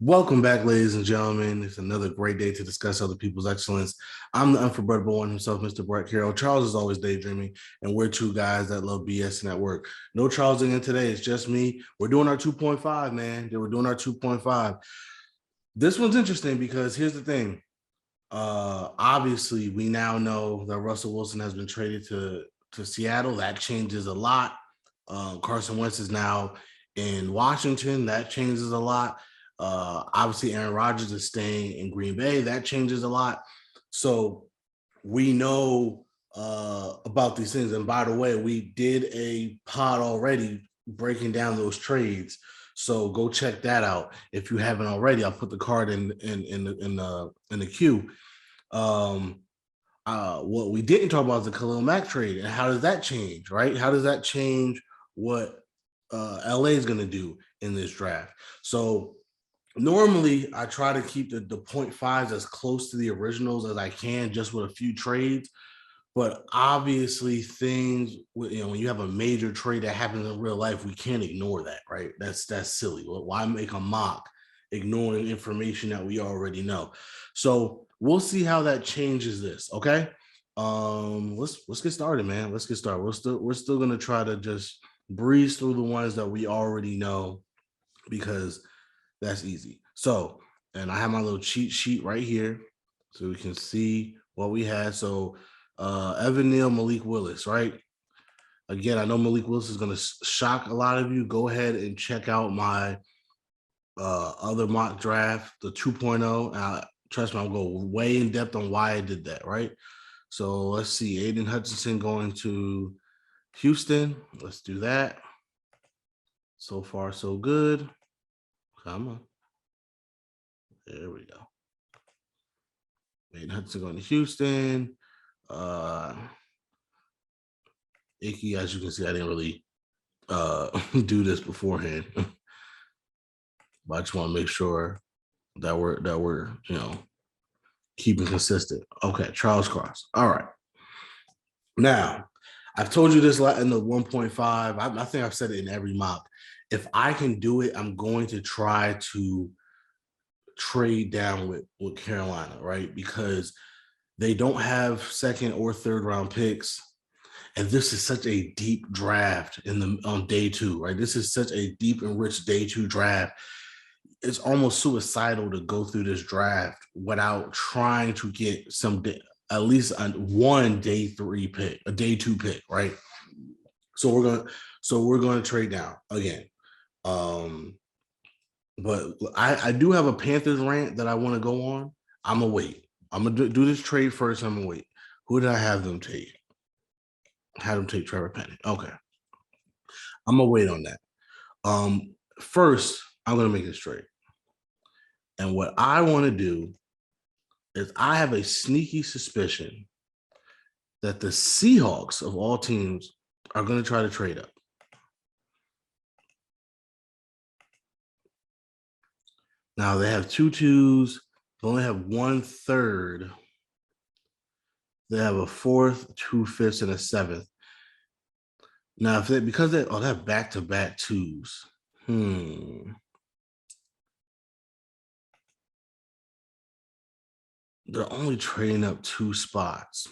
Welcome back, ladies and gentlemen. It's another great day to discuss other people's excellence. I'm the unforgettable one himself, Mr. Brett Carroll. Charles is always daydreaming, and we're two guys that love BS and at work. No Charles in today. It's just me. We're doing our 2.5, man. We're doing our 2.5. This one's interesting because here's the thing. Obviously, we now know that Russell Wilson has been traded to Seattle. That changes a lot. Carson Wentz is now in Washington. That changes a lot. Obviously, Aaron Rodgers is staying in Green Bay. That changes a lot. So we know about these things. And by the way, we did a pod already breaking down those trades. So go check that out if you haven't already. I'll put the card in the queue. Um, what we didn't talk about is the Khalil Mack trade and how does that change, right? How does that change what LA is going to do in this draft? So normally I try to keep the 0.5s as close to the originals as I can, just with a few trades. But obviously, things when you have a major trade that happens in real life, we can't ignore that, right? That's silly. Why make a mock ignoring information that we already know? So we'll see how that changes this. Okay. Let's get started, man. Let's get started. We're still gonna try to just breeze through the ones that we already know because that's easy. So, and I have my little cheat sheet right here so we can see what we had. So, Evan Neal, Malik Willis, right? Again, I know Malik Willis is going to shock a lot of you. Go ahead and check out my other mock draft, the 2.0. Trust me, I'll go way in depth on why I did that, right? So let's see. Aiden Hutchinson going to Houston. Let's do that. So far, so good. Come on. There we go. Aiden Hutchinson going to Houston. Icky, as you can see, I didn't really do this beforehand. But I just want to make sure that we're keeping consistent. Okay, Charles Cross. All right. Now, I've told you this in the 1.5. I think I've said it in every mock. If I can do it, I'm going to try to trade down with Carolina, right? Because they don't have second or third round picks. And this is such a deep draft on day two, right? This is such a deep and rich day two draft. It's almost suicidal to go through this draft without trying to get at least one day three pick, a day two pick, right? So we're gonna trade down again. But I do have a Panthers rant that I want to go on. I'm gonna wait. I'm gonna do this trade first. I'm gonna wait. Who did I have them take? Had them take Trevor Penning. Okay. I'm gonna wait on that. First, I'm gonna make this trade. And what I want to do is I have a sneaky suspicion that the Seahawks of all teams are going to try to trade up. Now they have 2 2s. They only have 1/3. They have a 4th, 2 5ths, and a 7th. Now, because they have back-to-back 2s. They're only trading up 2 spots.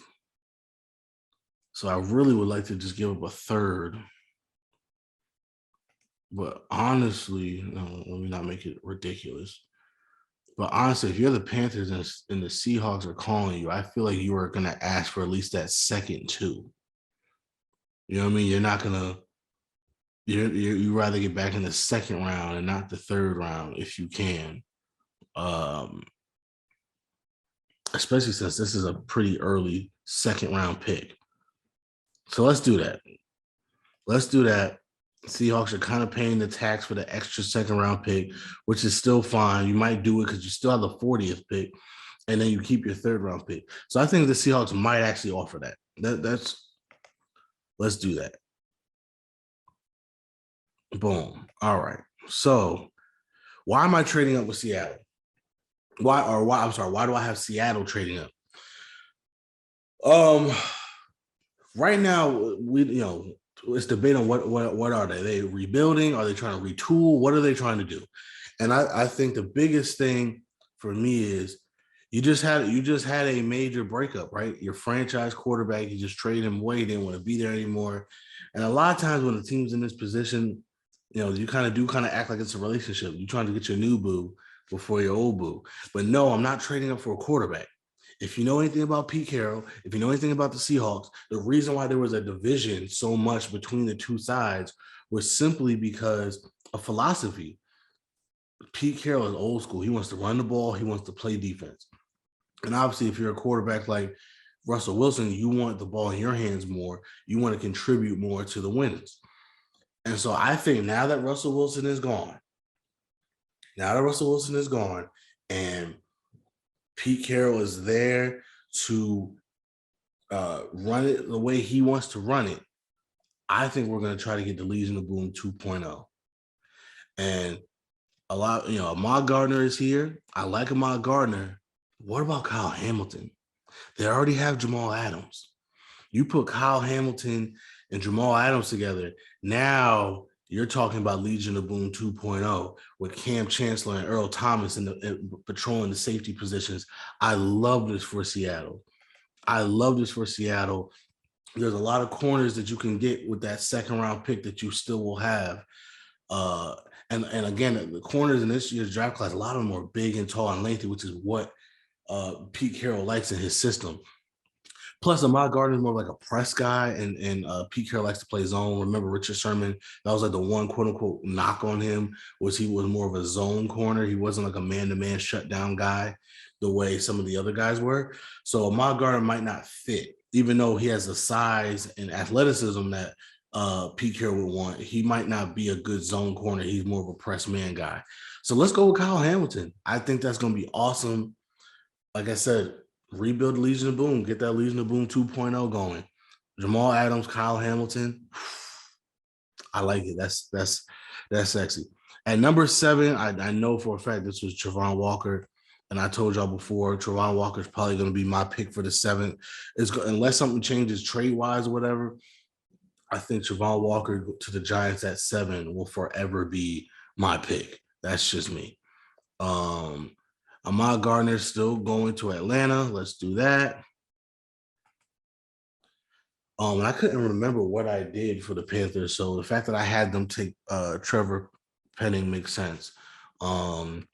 So I really would like to just give up a 3rd. But honestly, no, let me not make it ridiculous. But honestly, if you're the Panthers and the Seahawks are calling you, I feel like you are going to ask for at least that second 2. You know what I mean? You're not going to – you rather get back in the second round and not the third round if you can. Especially since this is a pretty early second round pick. So let's do that. Seahawks are kind of paying the tax for the extra second round pick, which is still fine. You might do it because you still have the 40th pick, and then you keep your third round pick. So I think the Seahawks might actually offer that. Let's do that. Boom. All right. So why am I trading up with Seattle? Why do I have Seattle trading up? Right now, it's debate on what are they? Are they rebuilding? Are they trying to retool? What are they trying to do? And I think the biggest thing for me is you just had a major breakup, right? Your franchise quarterback, you just traded him away, didn't want to be there anymore. And a lot of times when the team's in this position, you kind of act like it's a relationship. You're trying to get your new boo before your old boo. But no, I'm not trading up for a quarterback. If you know anything about Pete Carroll, if you know anything about the Seahawks, the reason why there was a division so much between the two sides was simply because of philosophy. Pete Carroll is old school. He wants to run the ball. He wants to play defense. And obviously, if you're a quarterback like Russell Wilson, you want the ball in your hands more. You want to contribute more to the wins. And so I think now that Russell Wilson is gone, and Pete Carroll is there to run it the way he wants to run it, I think we're going to try to get the Legion of Boom 2.0. And Ahmad Gardner is here. I like Ahmad Gardner. What about Kyle Hamilton? They already have Jamal Adams. You put Kyle Hamilton and Jamal Adams together. Now you're talking about Legion of Boom 2.0 with Cam Chancellor and Earl Thomas patrolling the safety positions. I love this for Seattle. There's a lot of corners that you can get with that second round pick that you still will have. And again, the corners in this year's draft class, a lot of them are big and tall and lengthy, which is what Pete Carroll likes in his system. Plus, Ahmad Gardner is more like a press guy, and Pete Carroll likes to play zone. Remember Richard Sherman? That was like the one quote-unquote knock on him, was he was more of a zone corner. He wasn't like a man-to-man shutdown guy the way some of the other guys were. So Ahmad Gardner might not fit, even though he has the size and athleticism that Pete Carroll would want. He might not be a good zone corner. He's more of a press man guy. So let's go with Kyle Hamilton. I think that's going to be awesome. Like I said, rebuild Legion of Boom, get that Legion of Boom 2.0 going. Jamal Adams, Kyle Hamilton. I like it. That's sexy. At number 7, I know for a fact this was Travon Walker. And I told y'all before, Travon Walker is probably going to be my pick for the 7th. Unless something changes trade-wise or whatever, I think Travon Walker to the Giants at 7 will forever be my pick. That's just me. Ahmad Gardner still going to Atlanta. Let's do that. And I couldn't remember what I did for the Panthers, so the fact that I had them take Trevor Penning makes sense. And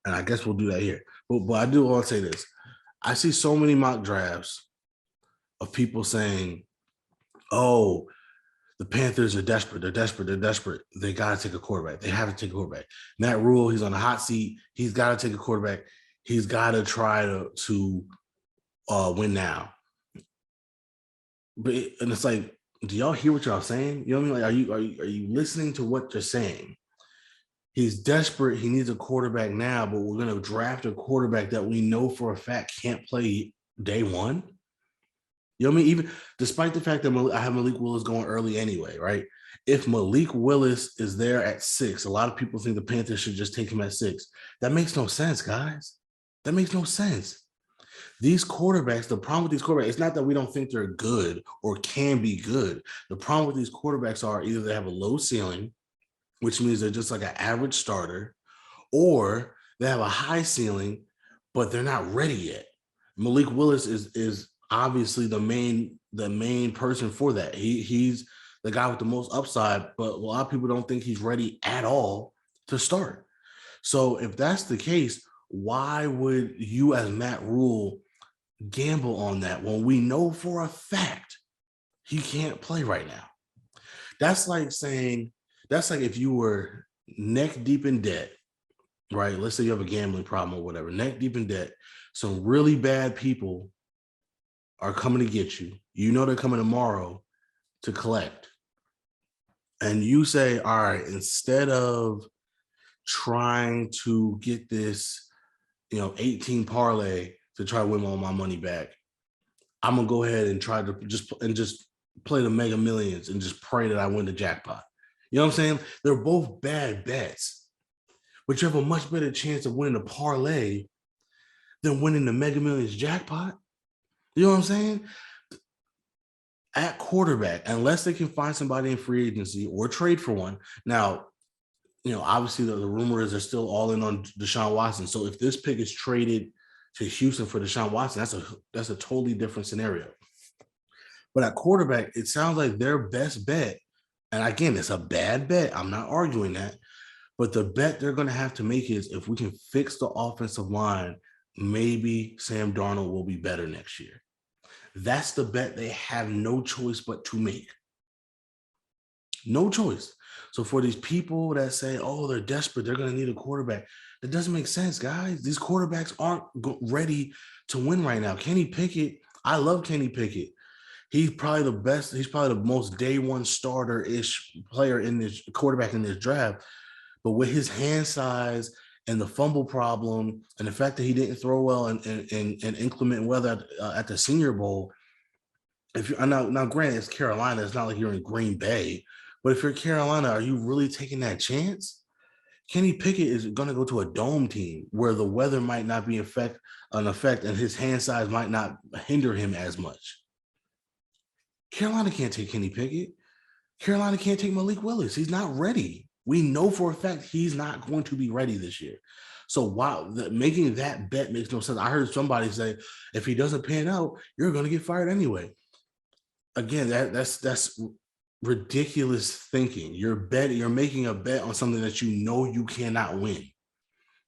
I guess we'll do that here. But I do want to say this. I see so many mock drafts of people saying, oh, the Panthers are desperate. They're desperate. They got to take a quarterback. They have to take a quarterback. Matt Rule, he's on the hot seat. He's got to take a quarterback. He's got to try to win now. And it's like, do y'all hear what y'all saying? You know what I mean? Like, are you listening to what they're saying? He's desperate. He needs a quarterback now, but we're going to draft a quarterback that we know for a fact can't play day one. You know what I mean? Even despite the fact that I have Malik Willis going early anyway, right? If Malik Willis is there at 6, a lot of people think the Panthers should just take him at 6. That makes no sense, guys. That makes no sense. These quarterbacks, the problem with these quarterbacks, it's not that we don't think they're good or can be good. The problem with these quarterbacks are either they have a low ceiling, which means they're just like an average starter, or they have a high ceiling, but they're not ready yet. Malik Willis is obviously the main person for that. He's the guy with the most upside, but a lot of people don't think he's ready at all to start. So if that's the case, why would you as Matt Rule gamble on that when we know for a fact he can't play right now? That's like if you were neck deep in debt, right? Let's say you have a gambling problem or whatever, neck deep in debt. Some really bad people are coming to get you. You know they're coming tomorrow to collect. And you say, all right, instead of trying to get this, 18 parlay to try to win all my money back, I'm going to go ahead and try to just play the Mega Millions and just pray that I win the jackpot. You know what I'm saying? They're both bad bets, but you have a much better chance of winning a parlay than winning the Mega Millions jackpot. You know what I'm saying? At quarterback, unless they can find somebody in free agency or trade for one. Now, obviously the rumor is they're still all in on Deshaun Watson. So if this pick is traded to Houston for Deshaun Watson, that's a totally different scenario. But at quarterback, it sounds like their best bet, and again, it's a bad bet. I'm not arguing that. But the bet they're going to have to make is if we can fix the offensive line, maybe Sam Darnold will be better next year. That's the bet they have no choice but to make. No choice. So for these people that say, oh, they're desperate, they're going to need a quarterback, that doesn't make sense, guys. These quarterbacks aren't ready to win right now. Kenny Pickett, I love Kenny Pickett. He's probably the best. He's probably the most day one starter-ish player in this quarterback in this draft. But with his hand size and the fumble problem and the fact that he didn't throw well in inclement weather at the Senior Bowl, if you now granted it's Carolina, it's not like you're in Green Bay, but if you're Carolina, are you really taking that chance? Kenny Pickett is going to go to a dome team where the weather might not be an effect and his hand size might not hinder him as much. Carolina can't take Kenny Pickett. Carolina can't take Malik Willis. He's not ready. We know for a fact he's not going to be ready this year. So making that bet makes no sense. I heard somebody say, if he doesn't pan out, you're going to get fired anyway. Again, that's ridiculous thinking. You're making a bet on something that you know you cannot win.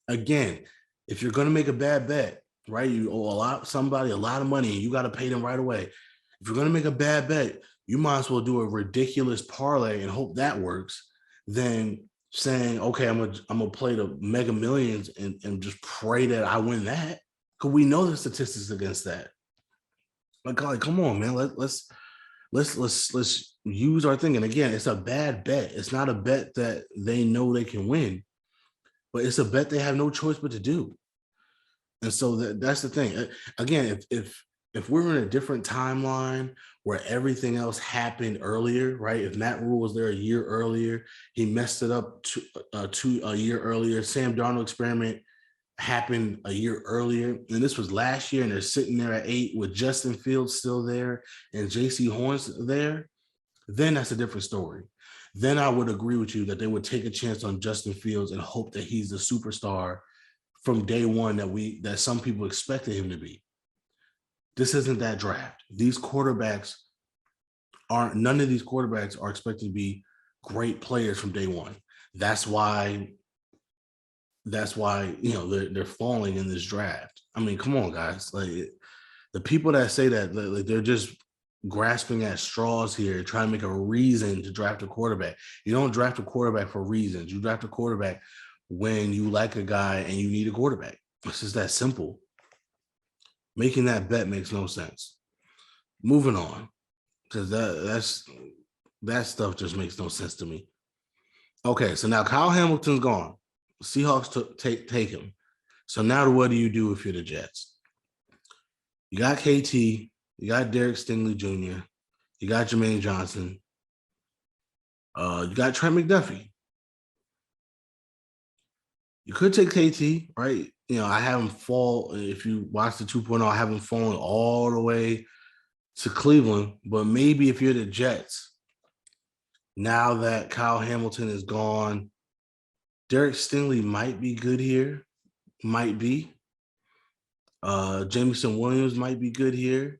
Again, if you're going to make a bad bet, right, you owe somebody a lot of money and you got to pay them right away. If you're going to make a bad bet, you might as well do a ridiculous parlay and hope that works than saying, okay, I'm gonna play the Mega Millions and just pray that I win that. Because we know the statistics against that. Like, come on, man. Let's use our thing. And again, it's a bad bet. It's not a bet that they know they can win, but it's a bet they have no choice but to do. And so that's the thing. Again, if we're in a different timeline where everything else happened earlier, right? If Matt Rule was there a year earlier, he messed it up a year earlier. Sam Darnold experiment happened a year earlier, and this was last year, and they're sitting there at 8 with Justin Fields still there and J.C. Horn's there, then that's a different story. Then I would agree with you that they would take a chance on Justin Fields and hope that he's the superstar from day one that some people expected him to be. This isn't that draft. None of these quarterbacks are expected to be great players from day one. That's why they're falling in this draft. I mean, come on, guys. Like, the people that say that, like, they're just grasping at straws here, trying to make a reason to draft a quarterback. You don't draft a quarterback for reasons. You draft a quarterback when you like a guy and you need a quarterback. It's just that simple. Making that bet makes no sense. Moving on, because that stuff just makes no sense to me. Okay, so now Kyle Hamilton's gone. Seahawks take him. So now what do you do if you're the Jets? You got KT, you got Derek Stingley Jr., you got Jermaine Johnson, you got Trent McDuffie. You could take KT, right? I have him fall. If you watch the 2.0, I have him falling all the way to Cleveland. But maybe if you're the Jets, now that Kyle Hamilton is gone, Derek Stingley might be good here. Might be. Jameson Williams might be good here.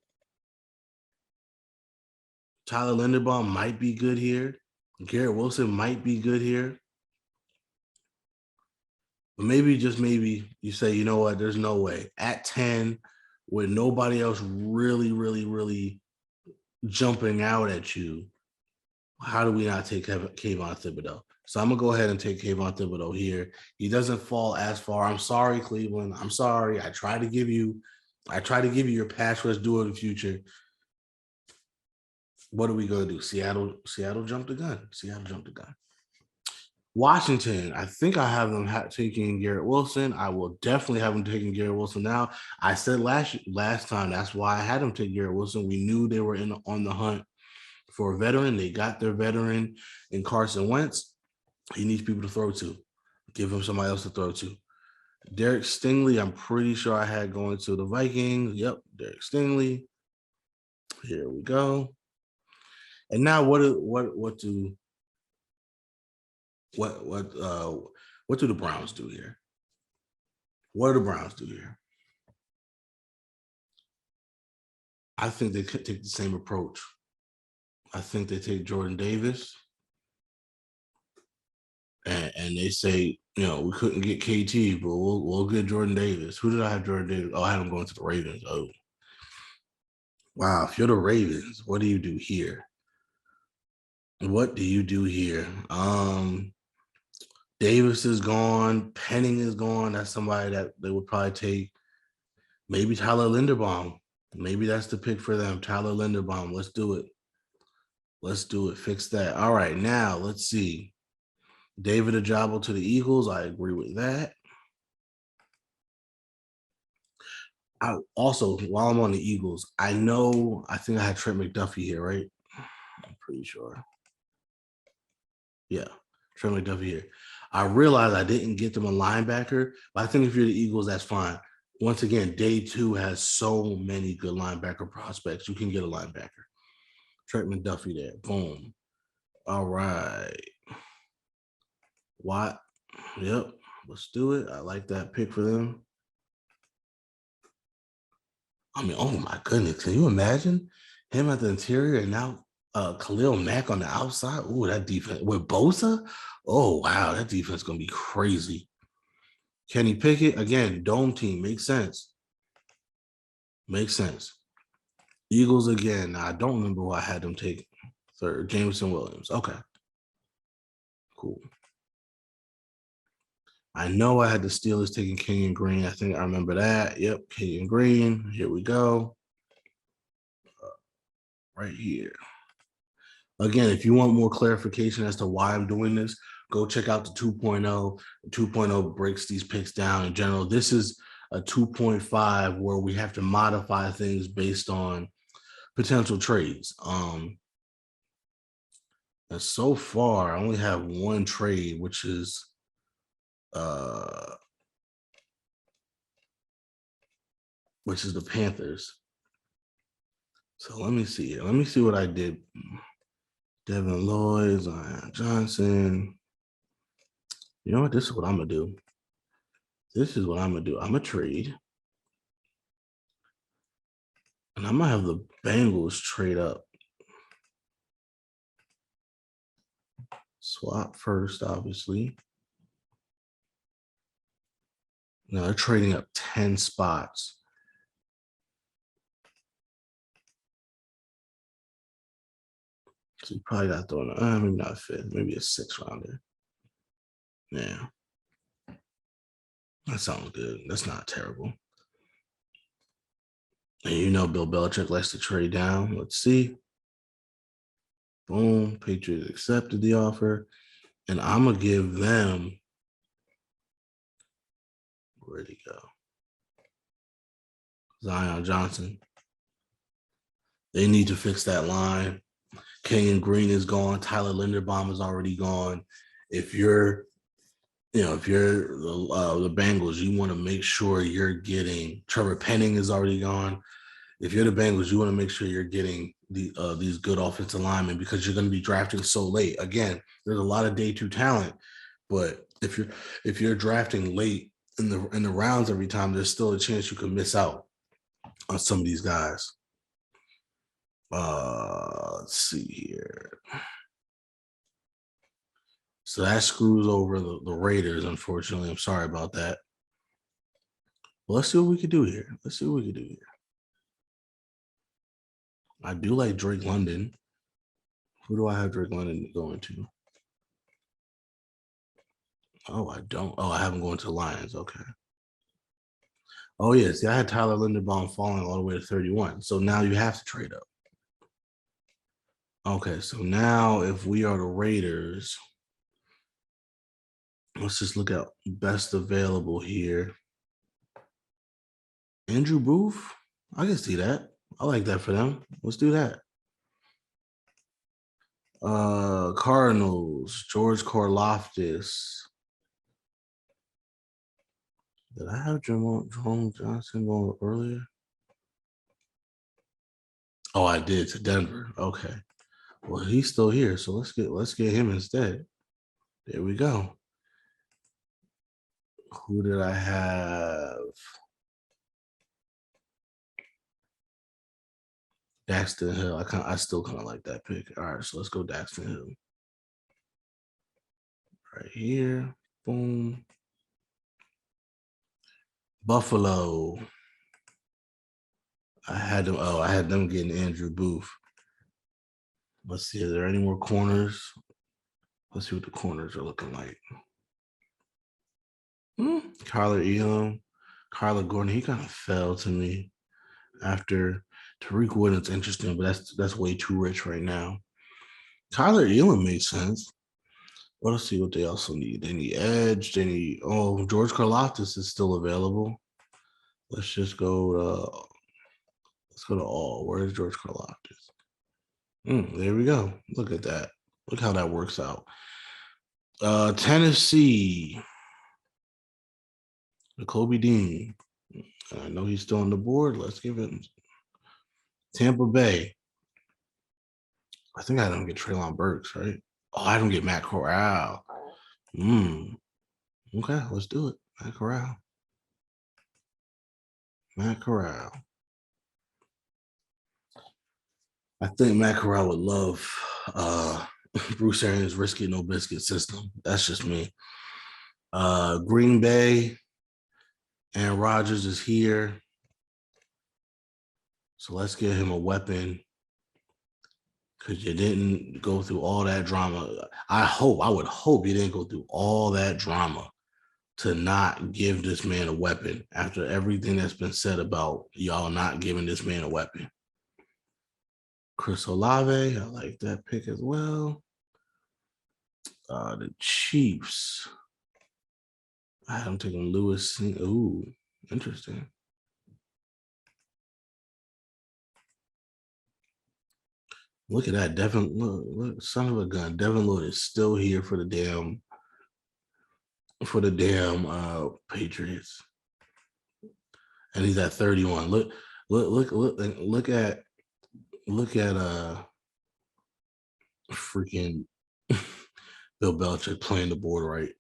Tyler Linderbaum might be good here. Garrett Wilson might be good here. But maybe, just maybe, you say, you know what, there's no way. At 10, with nobody else really, really, really jumping out at you, how do we not take Kayvon Thibodeau? So I'm going to go ahead and take Kayvon Thibodeau here. He doesn't fall as far. I'm sorry, Cleveland. I'm sorry. I tried to give you your pass rush duo of the future. What are we going to do? Seattle jumped the gun. Washington, I think I have them taking Garrett Wilson. I will definitely have them taking Garrett Wilson now. I said last time, that's why I had them take Garrett Wilson. We knew they were on the hunt for a veteran. They got their veteran in Carson Wentz. He needs people to throw to. Give him somebody else to throw to. Derek Stingley, I'm pretty sure I had going to the Vikings. Yep, Derek Stingley. Here we go. And now what do What do the Browns do here? What do the Browns do here? I think they could take the same approach. I think they take Jordan Davis and they say, we couldn't get KT, but we'll get Jordan Davis. Who did I have Jordan Davis? Oh, I had him going to the Ravens. Oh, wow. If you're the Ravens, what do you do here? What do you do here? Davis is gone. Penning is gone. That's somebody that they would probably take. Maybe Tyler Linderbaum. Maybe that's the pick for them. Tyler Linderbaum. Let's do it. Let's do it. Fix that. All right. Now let's see. David Ajabo to the Eagles. I agree with that. Also, while I'm on the Eagles, I think I had Trent McDuffie here, right? I'm pretty sure. Yeah, Trent McDuffie here. I realized I didn't get them a linebacker, but I think if you're the Eagles, that's fine. Once again, day 2 has so many good linebacker prospects. You can get a linebacker. Trent McDuffie there. Boom. All right. What? Yep. Let's do it. I like that pick for them. I mean, oh my goodness. Can you imagine him at the interior and now Khalil Mack on the outside? Ooh, that defense with Bosa. Oh, wow. That defense is going to be crazy. Kenny Pickett, again, dome team. Makes sense. Makes sense. Eagles again. I don't remember who I had them take third. Jameson Williams. Okay. Cool. I know I had the Steelers taking Kenyon Green. I think I remember that. Yep, Kenyon Green. Here we go. Right here. Again, if you want more clarification as to why I'm doing this, go check out the 2.0. 2.0 breaks these picks down in general. This is a 2.5 where we have to modify things based on potential trades. And so far, I only have one trade, which is the Panthers. So let me see here. Let me see what I did. Devin Lloyd, Zion Johnson. You know what? This is what I'm gonna do. I'm gonna trade. And I'm gonna have the Bengals trade up. Swap first, obviously. Now they're trading up 10 spots. So you probably got throwing maybe not a fifth, maybe a 6th rounder. Yeah. That sounds good. That's not terrible. And Bill Belichick likes to trade down. Let's see. Boom. Patriots accepted the offer. And I'm going to give them. Where'd he go? Zion Johnson. They need to fix that line. Kenyon Green is gone. Tyler Linderbaum is already gone. If you're the Bengals, you want to make sure you're getting Trevor Penning is already gone. If you're the Bengals, you want to make sure you're getting these good offensive linemen because you're going to be drafting so late. Again, there's a lot of day 2 talent, but if you're drafting late in the rounds every time, there's still a chance you can miss out on some of these guys. Let's see here. So that screws over the Raiders, unfortunately. I'm sorry about that. Well, let's see what we can do here. I do like Drake London. Who do I have Drake London going to? Oh, I don't. Oh, I have him going to the Lions. Okay. Oh, yeah. See, I had Tyler Linderbaum falling all the way to 31. So now you have to trade up. Okay, so now if we are the Raiders, let's just look at best available here. Andrew Booth, I can see that. I like that for them. Let's do that. Cardinals, George Karlaftis. Did I have Jerome Johnson going earlier? Oh, I did to Denver. Okay. Well, he's still here, so let's get him instead. There we go. Who did I have? Daxton Hill. I still kind of like that pick. All right, so let's go Daxton Hill. Right here. Boom. Buffalo. I had them getting Andrew Booth. Let's see, are there any more corners? Let's see what the corners are looking like. Kyler Elam, Kyler Gordon, he kind of fell to me after Tariq Wooden's interesting, but that's way too rich right now. Kyler Elam makes sense. Well, let's see what they also need. They need edge. They need George Karlaftis is still available. Let's just go to all. Where's George Karlaftis? There we go. Look at that. Look how that works out. Tennessee. Kobe Dean. I know he's still on the board. Let's give it. Tampa Bay. I think I don't get Treylon Burks, right? Oh, I don't get Matt Corral. Okay, let's do it. Matt Corral. Matt Corral. I think Matt Corral would love Bruce Arians' risky no biscuit system. That's just me. Green Bay and Rodgers is here. So let's give him a weapon because you didn't go through all that drama. I would hope you didn't go through all that drama to not give this man a weapon after everything that's been said about y'all not giving this man a weapon. Chris Olave, I like that pick as well. The Chiefs. I'm taking Lewis. Ooh, interesting. Look at that. Devin, look, son of a gun. Devin Lloyd is still here for the damn Patriots. And he's at 31. Look at freaking Bill Belichick playing the board right.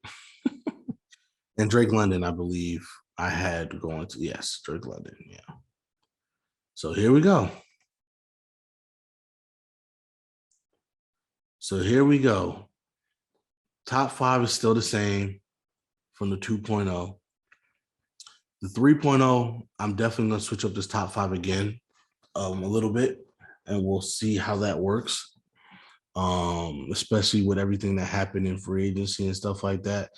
And Drake London, I believe I had going to, yes, Drake London, yeah. So here we go. Top 5 is still the same from the 2.0. The 3.0, I'm definitely going to switch up this top 5 again a little bit, and we'll see how that works. Especially with everything that happened in free agency and stuff like that.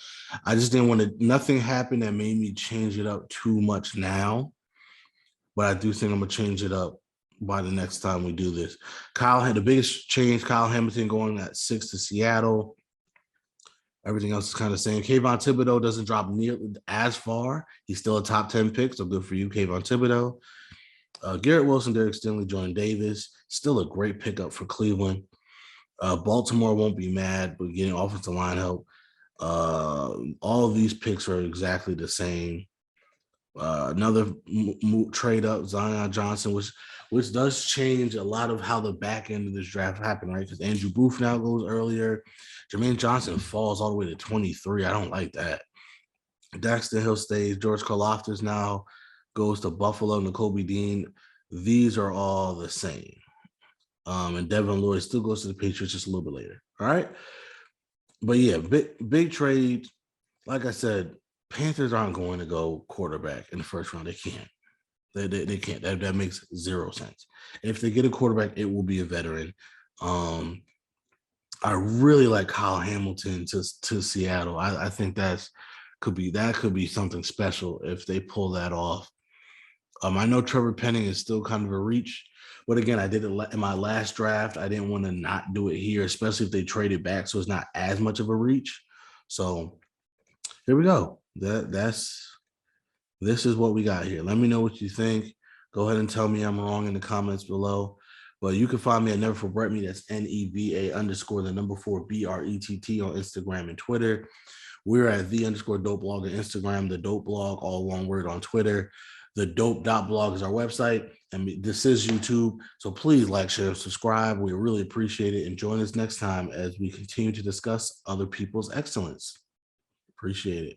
I just didn't want to, nothing happened that made me change it up too much now, but I do think I'm going to change it up by the next time we do this. Kyle had the biggest change, Kyle Hamilton going at 6 to Seattle. Everything else is kind of the same. Kayvon Thibodeau doesn't drop nearly as far. He's still a top 10 pick, so good for you, Kayvon Thibodeau. Garrett Wilson, Derek Stingley, Jordan Davis, still a great pickup for Cleveland. Baltimore won't be mad, but getting offensive line help. All of these picks are exactly the same. Another trade up, Zion Johnson, which does change a lot of how the back end of this draft happened, right? Because Andrew Booth now goes earlier. Jermaine Johnson falls all the way to 23. I don't like that. Daxton Hill stays. George Karlaftis now goes to Buffalo. Nakobe Dean. These are all the same. And Devin Lloyd still goes to the Patriots just a little bit later. All right. But yeah, big trade. Like I said, Panthers aren't going to go quarterback in the first round. They can't. They can't. That makes zero sense. If they get a quarterback, it will be a veteran. I really like Kyle Hamilton to Seattle. I think that could be something special if they pull that off. I know Trevor Penning is still kind of a reach, but again, I did it in my last draft. I didn't want to not do it here, especially if they traded back, so it's not as much of a reach. So here we go. This is what we got here. Let me know what you think. Go ahead and tell me I'm wrong in the comments below. But you can find me at Never For Brett Me. That's NEVA _ the number 4 BRETT on Instagram and Twitter. We're at _dope blog on Instagram, the dope blog, all one word on Twitter. The Dope.blog is our website, and this is YouTube. So please like, share, and subscribe. We really appreciate it. And join us next time as we continue to discuss other people's excellence. Appreciate it.